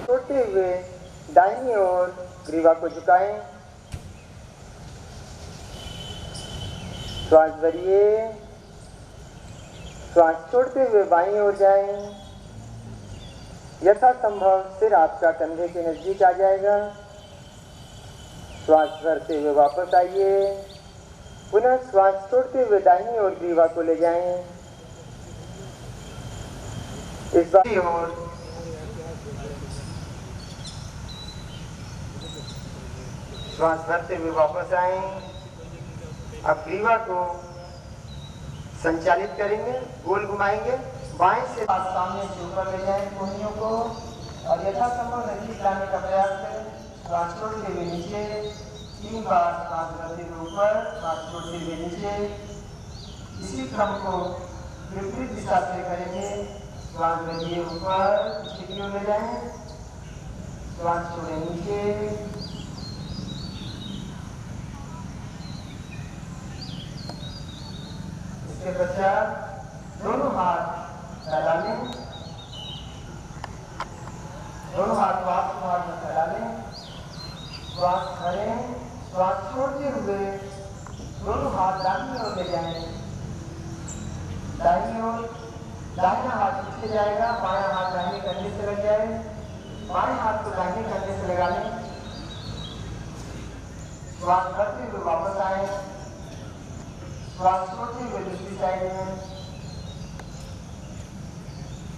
छोड़ते हुए दाहिनी ओर ग्रीवा को झुकाएं। श्वास भरिए, श्वास छोड़ते हुए बाईं ओर जाएं। यथासंभव सिर आपका कंधे के नजदीक आ जाएगा। श्वास भरते हुए वापस आइए। पुनः श्वास छोड़ते हुए दाहिनी ओर ग्रीवा को ले जाएं। इस बार और श्वास भरते हुए वापस आए। अब ग्रीवा को संचालित करेंगे, गोल घुमाएंगे। बाएं से सामने से ऊपर ले जाएं कोहनियों को और यथासंभव नजदीक लाने का प्रयास करें। श्वास छोड़ते हुए नीचे 3 बार श्वास भरते हुए ऊपर, श्वास छोड़ते हुए नीचे। इसी क्रम को विपरीत दिशा से करेंगे। श्वास भरिए ऊपर, स्थिति में ले जाएं। श्वास छोड़े नीचे। इसके पश्चात दोनों हाथ फैला लें, दोनों हाथ वापस में फैला लें। श्वास भरें, श्वास छोड़ते हुए दोनों हाथ दाहिनी ओर ले जाएं। दाहिनी ओर, दाहिना हाथ पीछे जाएगा, बायां हाथ दाहिने कंधे से लग जाए। बाएं हाथ को दाहिने कंधे से लगा लें। श्वास भरते हुए वापस आए। श्वास छोड़ते हुए दूसरी साइड में।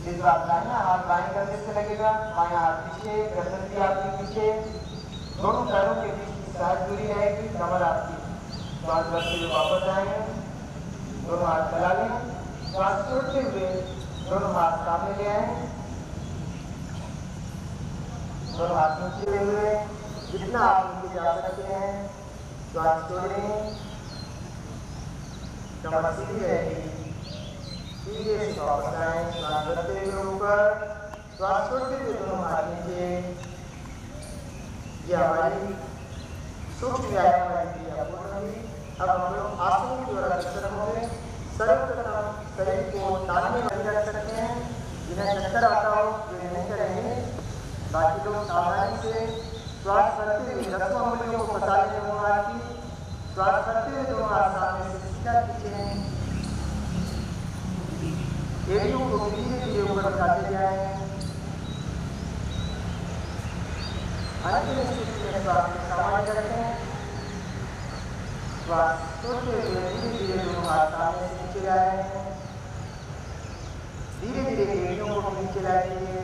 इस बार दाहिना हाथ बाएं कंधे से लगेगा, बायां हाथ पीछे, गर्दन भी आपकी पीछे। दोनों पैरों के बीच की सहज दूरी रहेगी, कमर आपकी। श्वास भरते हुए वापस आए। दोनों हाथ फैला लें। श्वास छोड़ते हुए दोनों हाथ सामने ले आए। दोनों हाथ नीचे ले हुए, जितना आप नीचे जा सकते हैं। श्वास छोड़ें, कमर सीधी रहेगी। धीरे से वापस आए। श्वास भरते हुए ऊपर, श्वास छोड़ते हुए दोनों हाथ नीचे। यह हमारी सूक्ष्म व्यायाम वाली क्रिया पूर्ण हुई। अब हम लोग आसन की ओर अग्रसर होंगे। सर्वप्रथम शरीर को तालमे में रख सकते हैं। जिन्हें चक्कर आता हो वे नहीं करेंगे। बाकी लोग सावधानी से श्वास भरते हुए 10 उंगलियों को फंसा लें दोनों हाथ की। श्वास भरते हुए दोनों हाथ सामने से सीधा खींचें। एड़ियों को धीरे धीरे ऊपर उठाते जाएं। अंतिम स्थिति में श्वास को सामान्य रखें। श्वास छोड़ते हुए धीरे धीरे दोनों हाथ सामने से नीचे लाएं। धीरे धीरे एड़ियों को नीचे लाएंगे।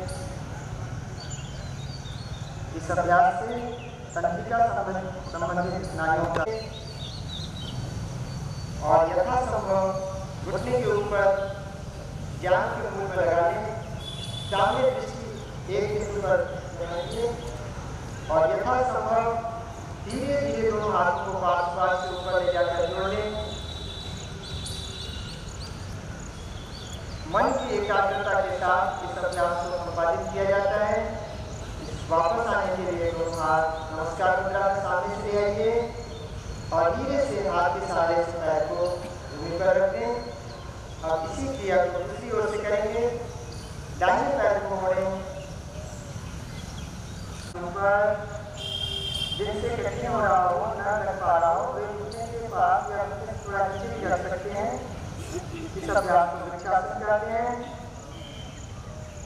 इस अभ्यास से तंत्रिका संबंधित स्नायुओं का और यथासंभव घुटने के ऊपर ज्ञान के मूल पर लगा लें। सामने दृष्टि एक बिंदु पर लगाइए और यथासंभव धीरे धीरे दोनों हाथों को पास से ऊपर ले जाकर जोड़ लें। मन की एकाग्रता के साथ इस अभ्यास को संपादित किया जाता है। वापस आने के लिए दोनों हाथ नमस्कार मुद्रा में सामने से ले आइए और धीरे से हाथ के सहारे से पैर को जमीन पर रख दें। अब इसी क्रिया को दूसरी ओर से करेंगे। दाहिने पैर को मोड़ें। ऊपर जिनसे कठिन हो रहा हो, न कर पा रहा हो, वे घुटने के पास या थोड़ा नीचे भी कर सकते हैं। इस अभ्यास को वृक्षासन कहते हैं।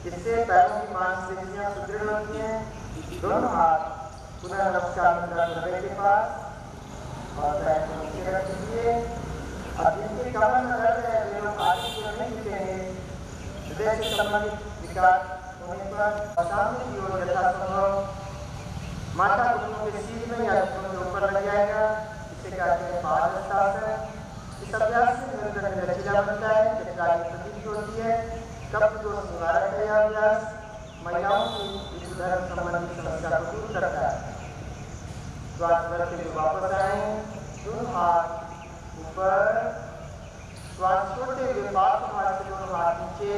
इससे पैरों की मांसपेशियां सुदृढ़ होती हैं। दोनों हाथ पुनः नमस्कार मुद्रा हृदय के पास और पैर को नीचे रख दीजिए। अब जिनके कमर में दर्द है वे लोग आगे की ओर नहीं झुकेंगे। हृदय से संबंधित विकार होने पर सामने की ओर यथासंभव माथा घुटनों के सीध में या घुटनों के ऊपर लग जाएगा। इसे कहते हैं पादहस्तासन। इस अभ्यास से निरंतर लचीला बनता है, जटिलता की प्रतीति होती है। कब्ज को निवारक है यह अभ्यास। महिलाओं की इस धर्म संबंधी समस्या को दूर करता है। श्वास करते हुए वापस आए, दोनों हाथ ऊपर, श्वास छोड़ते हुए पार्श्व से दोनों हाथ नीचे।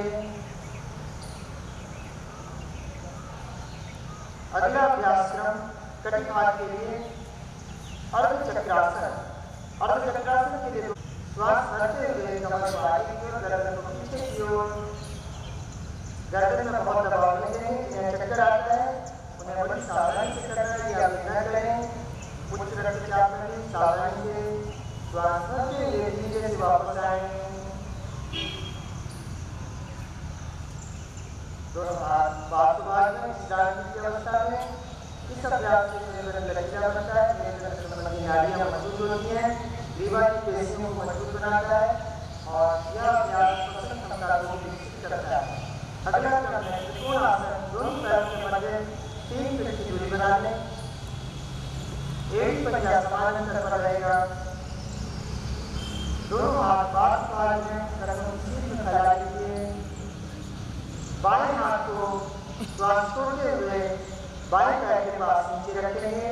अगला अभ्यास क्रम कटी हाथ के लिए अर्ध चक्रासन। अर्ध चक्रासन के लिए श्वास भरते हुए कमर को आगे की ओर, गर्दन को पीछे की ओर। गर्दन में बहुत दबाव नहीं देंगे, जिन्हें चक्कर आता है उन्हें बड़ी सावधानी से करना है, या न करें। उच्च रक्तचाप में भी सावधानी से श्वास भरते हुए धीरे से वापस आएंगे। दोनों हाथ पार्श्व में विश्रांति की अवस्था में। इस अभ्यास से शरीर में लचीला बनता है, मेरुदंड संबंधी नाड़ियां मजबूत होती हैं, ग्रीवा की पेशियों को मजबूत बनाता है और यह अभ्यास श्वसन क्षमता को विकसित करता है। अगला क्रम है त्रिकोण आसन। दोनों पैरों के मध्य 3 फीट की दूरी बना लें। एड़ी पंजा समान स्तर पर रहेगा। दोनों हाथ पास में कदमों की सीध में फैला लीजिए। बाएं हाथ को श्वास छोड़ते हुए बाएं पैर के पास नीचे रखेंगे।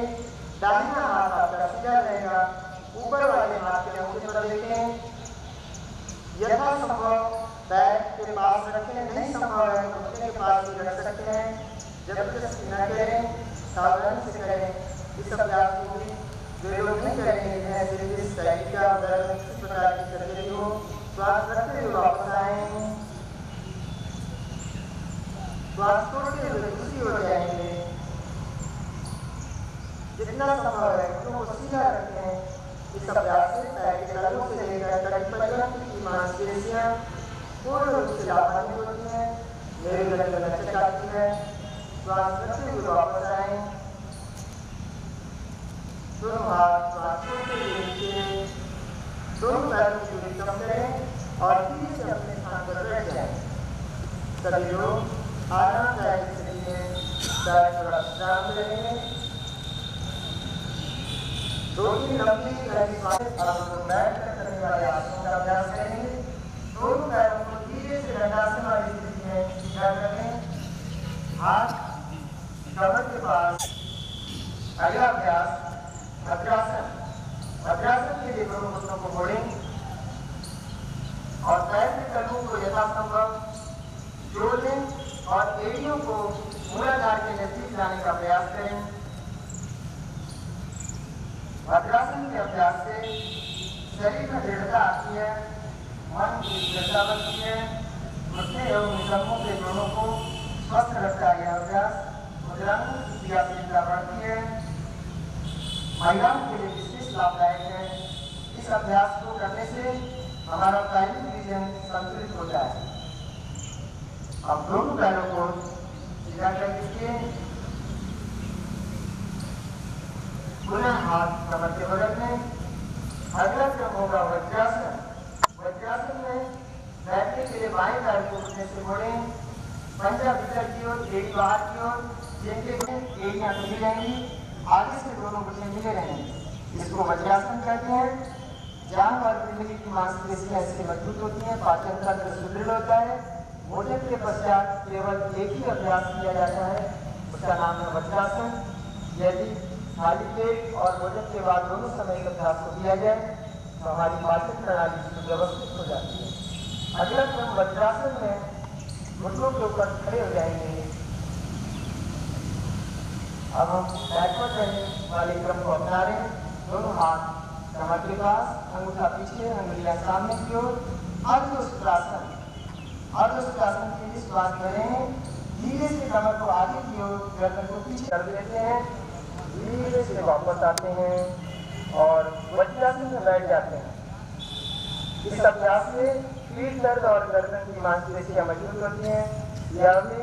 दाहिना हाथ आपका सीधा रहेगा। ऊपर वाले हाथ के अंगूठे पर देखें। यथासंभव पैर के पास रखें, नहीं संभव है तो घुटने के पास भी रख सकते हैं। जबरदस्ती न करें, सावधानी से करें। इस अभ्यास को भी वे लोग नहीं करेंगे जिन्हें सिर्फ सैनिका वगैरह किसी प्रकार की सर्जरी हो। श्वास रखते हुए वापस आएंगे। श्वास छोड़ते हुए दूसरी ओर जाएंगे। जितना संभव है घुटनों को सीधा रखें। इस अभ्यास से पैर के तलवों से लेकर कटी पर्यंत की मांसपेशियां पूर्ण रूप से लाभान्वित होती हैं, मेरुदंड में लचक आती है। श्वास करते हुए वापस आए। दोनों हाथ श्वास छोड़ते हुए नीचे, दोनों पैरों की दूरी कम करें और धीरे से अपने स्थान पर बैठ जाएं। सभी लोग आरामदायक स्थिति में थोड़ा विश्राम करेंगे। 2-3 लंबी गहरी सांसें। अब हम लोग बैठकर करने वाले आसनों का अभ्यास करेंगे। दोनों पैरों को धीरे से दंडासन वाली स्थिति में सीधा कर लें। हाथ कमर के पास। अगला अभ्यास वज्रासन। वज्रासन के लिए दोनों घुटनों को मोड़ें और पैर के तलवों को यथासंभव जोड़ लें और एड़ियों को मूलाधार के नजदीक लाने का प्रयास करें। वज्रासन के अभ्यास से शरीर में दृढ़ता आती है, मन की दृढ़ता बनती है, घुटने एवं नितंबों के दोनों को स्वस्थ रखता है। यह अभ्यास मुद्रांगों की क्रियाशीलता बढ़ती है, महिलाओं के लिए विशेष लाभदायक है। इस अभ्यास को करने से हमारा पाइलिक रीजन संतुलित होता है। अब दोनों पैरों को सीधा कर दीजिए। पुनः हाथ कमर के बगल में। अगला क्रम होगा वज्रासन। वज्रासन में बैठने के लिए बाएं पैर को घुटने से मोड़ें, पंजा भीतर की ओर, एड़ी बाहर की ओर, जिनके एड़ियां खुली रहेंगी, आगे से दोनों घुटने मिले रहेंगे। इसको वज्रासन कहते हैं। जांघ और पिंडली की मांसपेशियां इससे मजबूत होती हैं, पाचन तंत्र सुदृढ़ होता है। भोजन के पश्चात केवल एक ही अभ्यास किया जाता है, उसका नाम है वज्रासन। यदि खाली पेट और भोजन के बाद दोनों समय इस अभ्यास को किया जाए तो हमारी पाचन प्रणाली सुव्यवस्थित हो जाती है। अगला क्रम वज्रासन में घुटनों के ऊपर खड़े हो जाएंगे। अब हम बैकवर्ड रहने वाले क्रम को अपना रहे हैं। दोनों हाथ कमर के पास, अंगूठा पीछे, अंगुलियां सामने की ओर। अर्धोष्ट्रासन। अर्धोष्ट्रासन के लिए श्वास करें, धीरे से कमर को आगे की ओर, गर्दन को पीछे कर देते हैं, धीरे से वापस आते हैं और वज्रासन में बैठ जाते हैं। इस अभ्यास से पीठ दर्द और गर्दन की मांसपेशियां मजबूत होती हैं। यह भी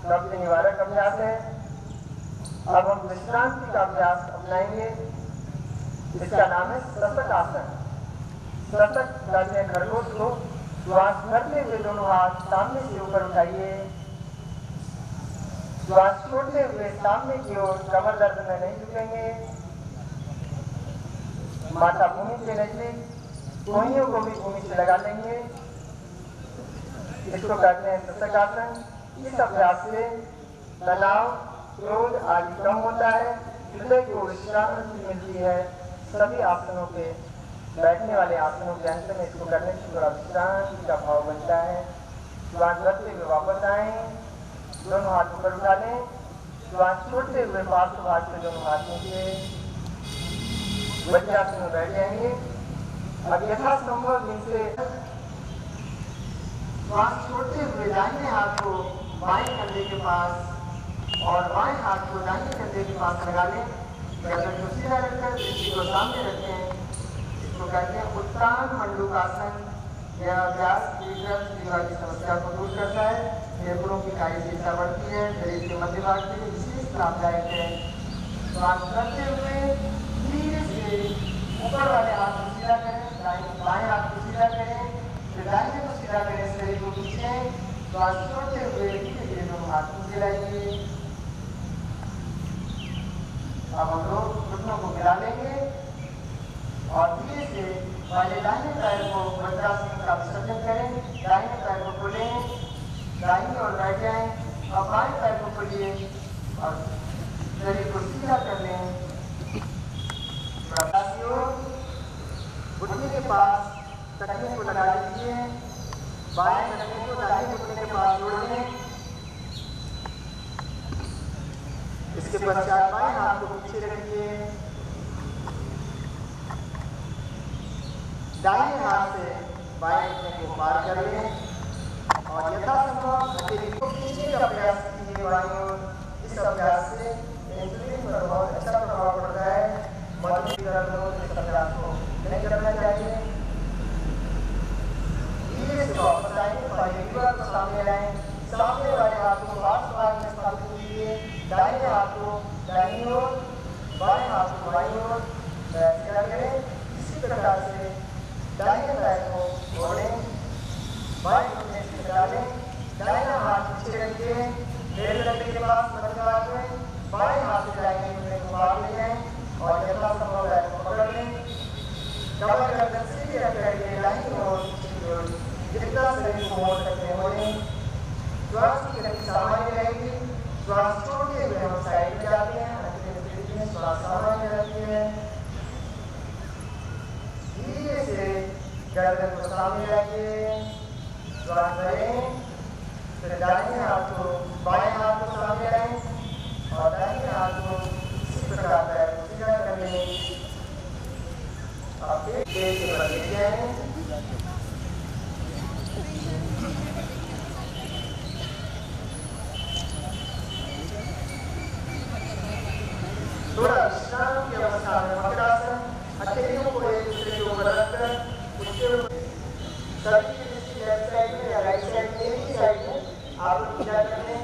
कब्ज निवारक अभ्यास है। अब हम विश्रांति का अभ्यास अपनाएंगे। इसका नाम है सशक आसन। सशक कहते हैं खरगोश को। श्वास भरते हुए दोनों हाथ सामने से ऊपर उठाइए। श्वास छोड़ते हुए सामने की ओर, कमर दर्द में नहीं झुकेंगे। माथा भूमि से नजदीक, कोहनियों को भी भूमि से लगा लेंगे। इसको कहते हैं सशक आसन। इस अभ्यास से तनाव, क्रोध आदि कम होता है, हृदय को विश्रांति मिलती है। सभी आसनों के बैठने वाले आसनों के अंत में इसको करने से थोड़ा विश्रांति का भाव बनता है। श्वास भरते हुए वापस आए, दोनों हाथ ऊपर उठा लें, श्वास छोड़ते हुए पार्श्व भाग से दोनों हाथों के वज्रासन में बैठ जाएंगे। अब यथासंभव इनसे श्वास छोड़ते हुए दाहिने हाथ को बाएं कंधे के पास और बाएं हाथ को दाहिने कंधे के पास लगा लें। गर्दन को सीधा रखकर दृष्टि को सामने रखें। इसको कहते हैं उत्तान मंडूकासन। यह अभ्यास दीर्घ की समस्या को दूर करता है, फेफड़ों की कार्यशीलता बढ़ती है, शरीर के मध्य भाग के लिए विशेष लाभदायक है। श्वास करते हुए धीरे से ऊपर वाले हाथ को सीधा करें, बाएं हाथ को सीधा करें, फिर दाहिने को सीधा करें, शरीर को खींचें। श्वास छोड़ते हुए धीरे धीरे दोनों हाथ नीचे लाएंगे। अब हम लोग घुटनों को मिला लेंगे और धीरे से पहले दाहिने पैर को वज्रासन का विसर्जन करें। दाहिने पैर को खोलें, दाहिनी ओर बैठ जाएं। अब बाएं पैर को खोलिए और शरीर को सीधा कर लें। घुटने के पास तकिए को लगा लीजिए, बाएं तकिए को दाहिने घुटने के पास जोड़ लें। इसके पश्चात बाएं हाथ को पीछे रखिए, दाहिने हाथ से बाएं घुटने को पार कर लें और यथासंभव शरीर को खींचने का प्रयास कीजिए बाईं ओर। इस अभ्यास से इंसुलिन पर बहुत अच्छा प्रभाव पड़ता है। मधुमेह दर्द इस अभ्यास को नहीं करना चाहिए। धीरे से वापस आएंगे, लीवर को सामने लाएं, सामने वाले हाथ को पार्श्व भाग में स्थापित कीजिए। दाहिने हाथ को दाहिनी ओर, बाएं हाथ को बाईं ओर सीधा करें। इसी प्रकार से दाहिने पैर को मोड़ें, बाएं घुटने से निकालें, दाहिना हाथ पीछे रखिए, डेढ़ घंटे के पास मध्य भाग में बाएं हाथ से दाहिने घुटने को मार ले जाएं और यथासंभव पैर को पकड़ लें। कमर गर्दन सीधी रखकर दाहिनी ओर पिछली ओर जितना शरीर को मोड़ सकते हैं मोड़ें। श्वास की गति सामान्य रहेगी। श्वास छोड़ते हुए हम साइड में जाते हैं, श्वास सामान्य रहती है। धीरे से गर्दन को सामने रखिए, श्वास करें, फिर दाहिने हाथ को बाएं हाथ को सामने लाएं और दाहिने हाथ को इसी प्रकार पैर को सीधा कर लें। आप फिर पेट के बल लेके जाएं। थोड़ा विश्राम की अवस्था में मकरासन, हथेलियों को एक दूसरे के ऊपर रखकर उसके शरीर की दृष्टि लेफ्ट साइड में या राइट साइड में, एक ही साइड में आप लोग पूजा कर लें।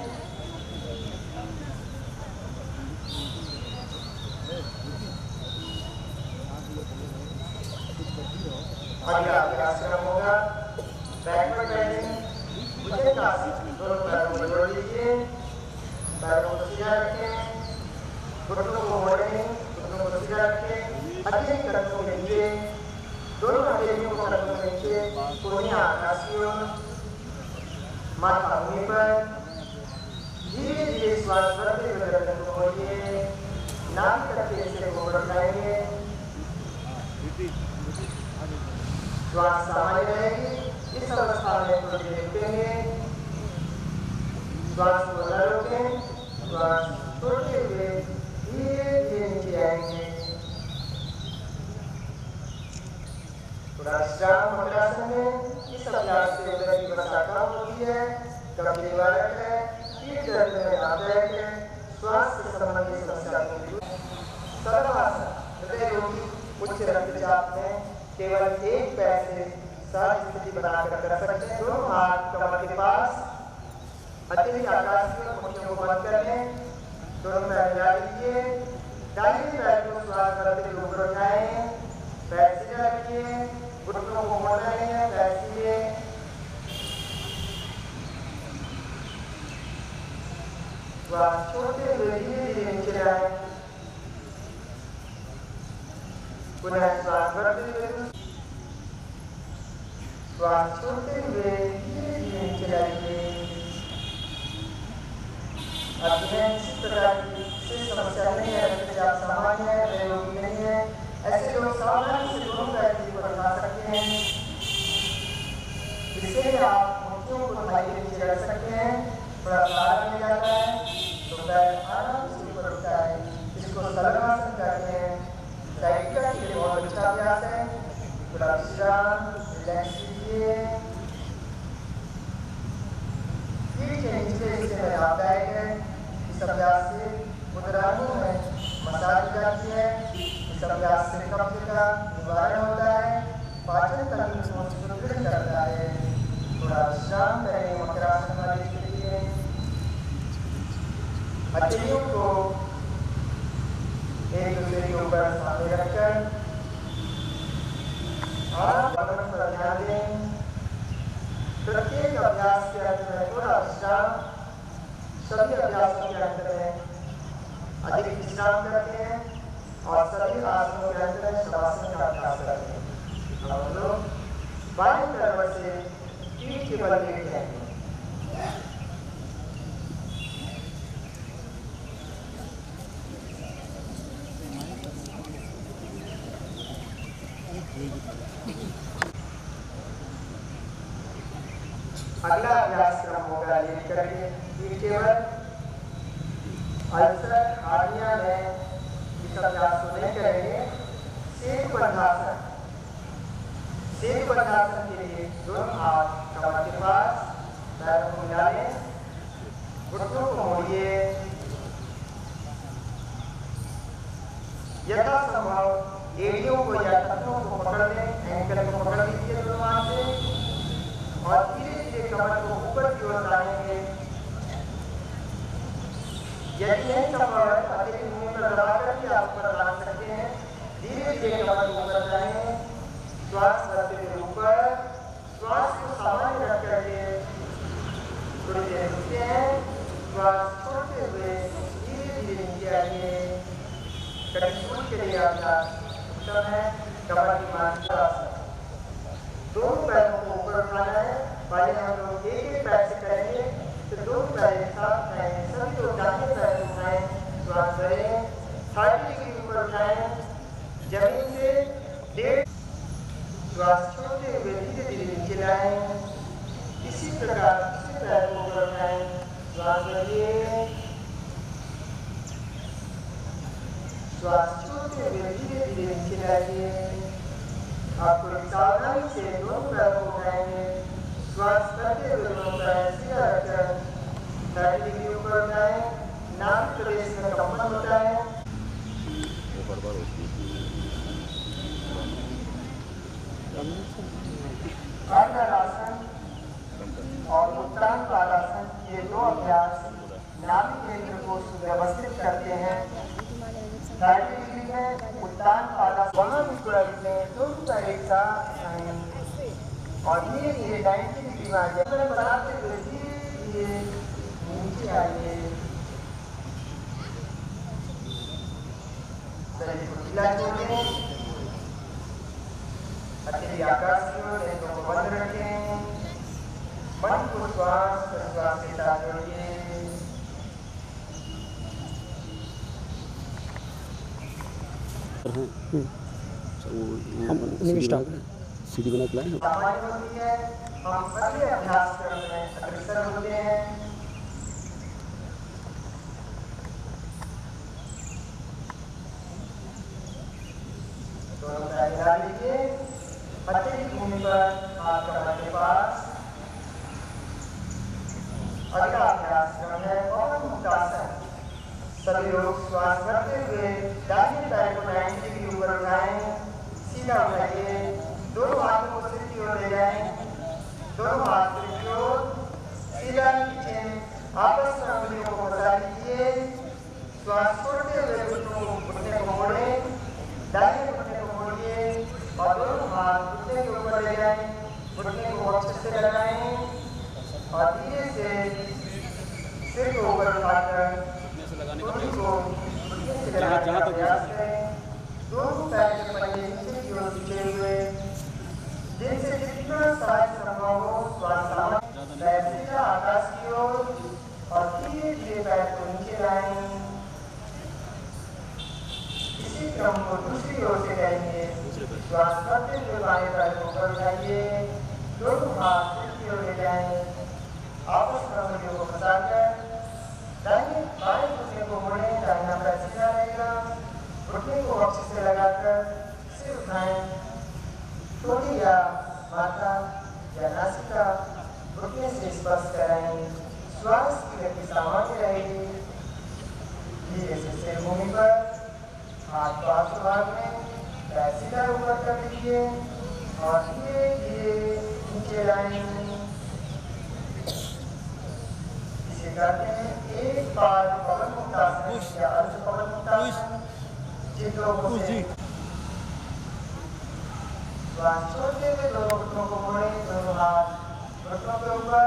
अगला अभ्यास क्रम होगा बैकवर्ड बेंडिंग भुजंगासन। दोनों पैरों को जोड़ लीजिए, पैरों को सीधा रखें, घुटनों को मोड़ें, घुटनों को सीधा रखें, हथेली कदमों के नीचे, दोनों हथेलियों को कदमों के नीचे, कोहनियां आकाश की ओर, माथा भूमि पर। धीरे धीरे श्वास भरते हुए गर्दन को मोड़िए, नाभि तक के हिस्से को बढ़ाएंगे। श्वास सामान्य रहेगी। इस अवस्था में थोड़ी देर रुकेंगे, श्वास को न रोकें, श्वास छोड़ते हुए धीरे धीरे नीचे आएंगे। थोड़ा विश्राम मकरासन में। इस अभ्यास से उदर की वसा कम होती है, कब्ज निवारक है, पीठ दर्द में लाभदायक है, श्वास से संबंधित समस्या को दूर। सर्वासन हृदय रोगी उच्च रक्तचाप में केवल एक पैर से सहज स्थिति बनाकर कर सकते हैं। दोनों हाथ कमर के पास, हथेली आकाश में, मुट्ठियों को बंद कर लें, दोनों पैर मिला लीजिए। दाहिने पैर को श्वास भरते हुए ऊपर उठाएं, पैर सीधा रखिए, घुटनों को मोड़ना नहीं है, पैर सीधे। श्वास छोड़ते हुए धीरे धीरे नीचे आए, पुनः श्वास भरते हुए, श्वास छोड़ते हुए धीरे धीरे नीचे आइए। अध्ययन किसी प्रकार की विशेष समस्या नहीं है, रक्तचाप सामान्य है, वे रोगी नहीं है, ऐसे लोग सावधानी से दोनों पैर ऊपर उठा सकते हैं। इससे आप मुट्ठियों को थाई के नीचे रख सकते हैं, थोड़ा सहारा मिल जाता है तो पैर आराम से ऊपर उठता है। इसको सलनासन कहते हैं। साइकिल के लिए बहुत अच्छा अभ्यास है। थोड़ा विश्राम रिलैक्स कीजिए। पीठ के नीचे हिस्से में लाभदायक है। इस अभ्यास से मुद्राओं में मसाज हो जाती है। इस अभ्यास से कब्ज का निवारण होता है, पाचन तंत्र को सुदृढ़ करता है। थोड़ा विश्राम करें मकरासन वाले के लिए। हथेलियों को एक दूसरे के ऊपर सामने रखकर आप बदन पर ध्यान दें। प्रत्येक अभ्यास के अंत में थोड़ा विश्राम। सभी अभ्यासों के अंत में अधिक विश्राम करते हैं और सभी आसनों के अंत में शवासन का अभ्यास करते हैं। हम लोग बाएं करवट से पीठ के बल लेट जाएंगे। अगला अभ्यास क्रम होगा लेट करके पीठ के बल। अल्सर हार्निया में इस अभ्यास को नहीं करेंगे। सेतुबंधासन। सेतुबंधासन के लिए दोनों हाथ कमर के पास, पैरों को मिला लें, घुटनों को मोड़िए। यथासंभव एड़ियों को या टखनों को पकड़ लें, एंकल को पकड़ लीजिए दोनों हाथ से और धीरे धीरे कमर को ऊपर की ओर लाएंगे। यदि नहीं संभव है तो अधिक मुंह पर दबाकर भी आप ऊपर ला सकते हैं। धीरे धीरे कमर को ऊपर लाएं। श्वास भरते हुए ऊपर, श्वास को सामान्य रख करके थोड़ी देर रुकते हैं। श्वास छोड़ते हुए धीरे धीरे नीचे आइए। कटिशूल के लिए अभ्यास उत्तम है। कमर की मांसपेशियां दोनों पैरों को ऊपर उठाना है। पहले हम लोग एक एक पैर से करेंगे तो दोनों पैर एक साथ उठाएं। सभी लोग दाहिने पैर को उठाएं। श्वास करें, 30 डिग्री ऊपर उठाएं जमीन से 1.5। श्वास छोड़ते हुए धीरे धीरे नीचे लाएं। इसी प्रकार दूसरे पैर को ऊपर उठाएं। श्वास करिए, श्वास छोड़ते हुए धीरे धीरे नीचे लाइए। आपको सावधानी से दोनों पैर को उठाएंगे। श्वास करते हुए दोनों पैर सीधा रखकर 30 डिग्री ऊपर उठाएं। नाभि प्रदेश में कंपन होता है। अर्धहलासन और उत्तान पादासन ये दो अभ्यास नाभि केंद्र को सुव्यवस्थित करते हैं। 30 डिग्री में उत्तान पादासन वहाँ भी थोड़ा रुकें, दोनों पैर एक साथ उठाएं और धीरे धीरे 90 डिग्री में आ जाए। बनाते हुए धीरे धीरे नीचे आइए। शरीर को ढीला छोड़ें। हथेली आकाश की ओर, नेत्रों को बंद रखें। मन को श्वास प्रश्वास के साथ जोड़िए। सीढ़ी बना के लाए हैं। सामान्य होती है। हम अगले अभ्यास क्रम में अग्रसर होते हैं। दोनों पैर हिला लीजिए। हथेली भूमि पर, हाथ कमर के पास। अगला अभ्यास क्रम है पवन मुक्तासन। सभी लोग श्वास भरते हुए दाहिने पैर को 90 डिग्री ऊपर उठाएं। सीधा उठाइए। दोनों हाथों को सिर की ओर ले जाएं। दोनों हाथ सिर की ओर, सीधा नीचे आपस में उंगलियों को फंसा लीजिए। श्वास छोड़ते हुए घुटने को मोड़ें। दाहिने घुटने को मोड़िए और दोनों हाथ घुटने के ऊपर ले जाएं। घुटने को अच्छे से लगाएं और धीरे से सिर को ऊपर उठाकर घुटने को घुटने से लगाने का प्रयास करें। दोनों पैर के पहिए नीचे की ओर झुके हुए, जिनसे जितना सहज संभव हो श्वास सामान्य पैर सीधा आकाश की ओर और धीरे धीरे पैर को क्रम को दूसरी ओर से करेंगे। श्वास करते हुए बाएं पैर को ऊपर उठाइए, दोनों हाथ सिर की ओर ले जाएं, आपस में उंगलियों को फंसाकर दाहिने बाएं घुटने को मोड़ें, दाहिना पैर सीधा रहेगा, घुटने को बक्से से लगाकर सिर उठाएं, ठोड़ी या माथा या नासिका घुटने से स्पर्श कराएं, श्वास की गति सामान्य रहेगी। धीरे से सिर भूमि पर, हाथ पार्श्व भाग में, पैर सीधा ऊपर कर लीजिए और धीरे धीरे नीचे लाएं। इसे करते हैं एक बार पवन मुक्तासन या अर्ध पवन मुक्तासन। जिन लोगों से श्वास छोड़ते हुए दोनों घुटनों को मोड़ें, दोनों हाथ घुटनों के ऊपर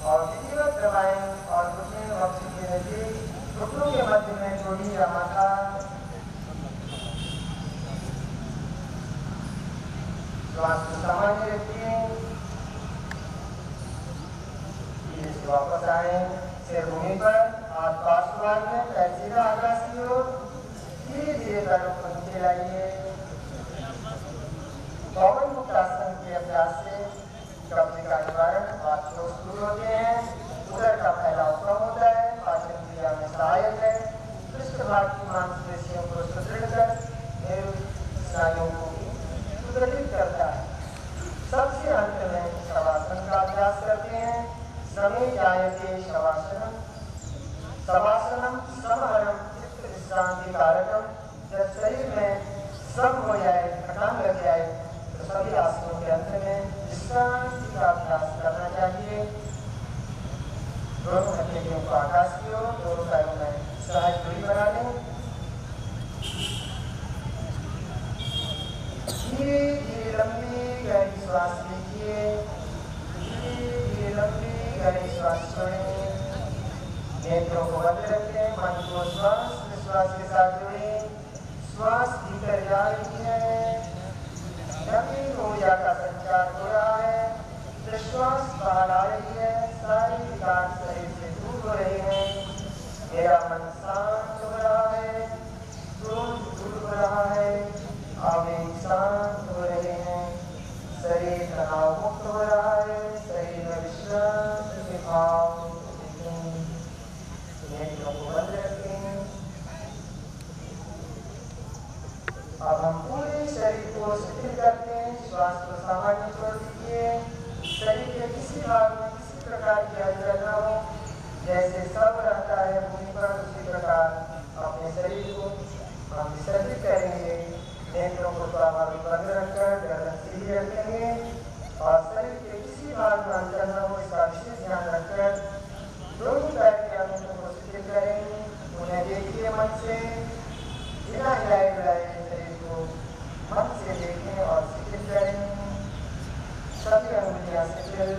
और विधिवत दबाएं और घुटने बक्से के नजदीक घुटनों के मध्य में जोड़ी या माथा। श्वास को सामान्य रखिए। धीरे से वापस आए, सिर भूमि पर, हाथ पार्श्व भाग में, पैर सीधा आकाश की ओर, धीरे धीरे पैरों को नीचे लाइए। पवन मुक्तासन के अभ्यास से कब्ज का निवारण, बातचों दूर होते हैं, उदर का फैलाव कम होता है, पाचन क्रिया में सहायक है, पृष्ठभाग की मांसपेशियों को सुदृढ़ कर स्नायुओं को सुदृढ़ करता है। सबसे अंत में शवासन का अभ्यास करते हैं। समय जायते शवासनम, शवासनम समहरम चित्त विश्रांति कारकम। जब शरीर में श्रम हो जाए, थकान लग जाए, तो सभी आसनों के अंत में विश्रांति का अभ्यास करना चाहिए। दोनों हथेलियों को आकाश की ओर, दोनों पैरों में सहज दूरी बना लें। धीरे धीरे लंबी गहरी श्वास लीजिए, धीरे धीरे लंबी गहरी श्वास छोड़ें। नेत्रों को बंद रखें, मन को श्वास विश्वास के साथ जोड़ें। श्वास भीतर जा रही है, नवीन ऊर्जा का संचार हो रहा है, विश्वास बाहर आ रही है, सारी विकार शरीर से दूर हो रहे हैं। मेरा मन शांत हो रहा है, क्रोध दूर हो रहा है, आवेग शांत हो रहे हैं, शरीर तनाव मुक्त हो रहा है, शरीर में विश्रांति के भाव। नेत्रों को बंद रखें। अब हम पूरे शरीर को शिथिल करते हैं, श्वास को सामान्य छोड़ दीजिए। शरीर के किसी भाग में किसी प्रकार की हलचल न हो, जैसे सब रहता है भूमि पर, उसी प्रकार अपने शरीर को हम विसर्जित करेंगे। नेत्रों को स्वाभाविक बंद रखकर गर्दन सीधी रखेंगे और शरीर के किसी भाग में हलचल न हो, इसका विशेष ध्यान रखकर दोनों पैर के अंगों को शिथिल करेंगे। उन्हें देखिए मन से, बिना हिलाए डुलाए शरीर को मन से देखें और शिथिल करें। सभी अंगुलियां शिथिल,